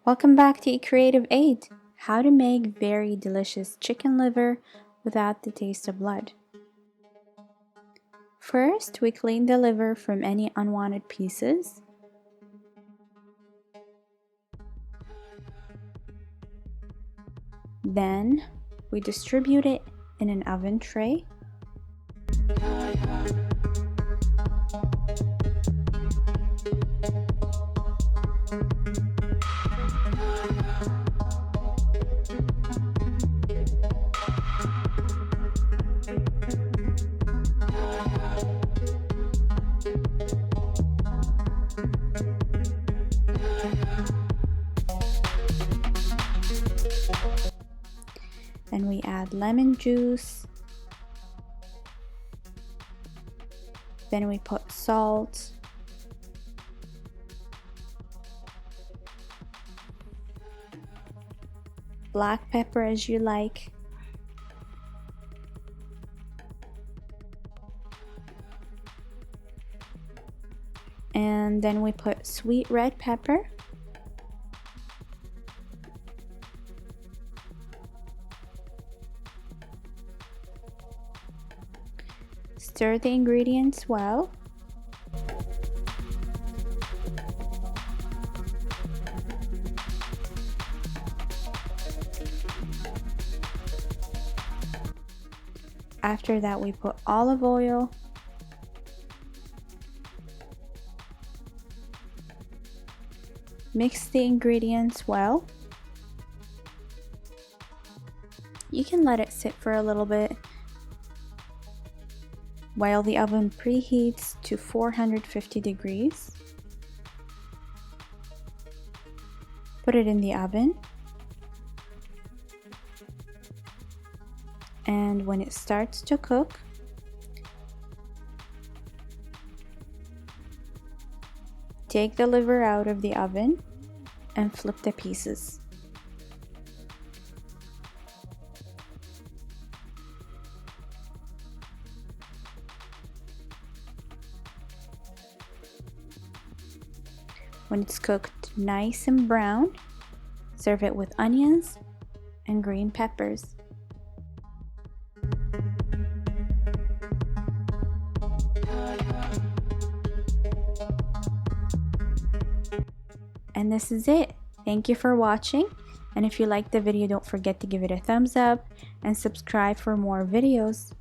Welcome back to eCreativeAid, how to make very delicious chicken liver without the taste of blood. First, we clean the liver from any unwanted pieces. Then, we distribute it in an oven tray. And we add lemon juice. Then we put salt. Black pepper as you like. And then we put sweet red pepper. Stir the ingredients well. After that, we put olive oil. Mix the ingredients well. You can let it sit for a little bit while the oven preheats to 450 degrees. Put it in the oven. And when it starts to cook, take the liver out of the oven and flip the pieces. When it's cooked nice and brown, serve it with onions and green peppers. And this is it. Thank you for watching. And if you liked the video, don't forget to give it a thumbs up and subscribe for more videos.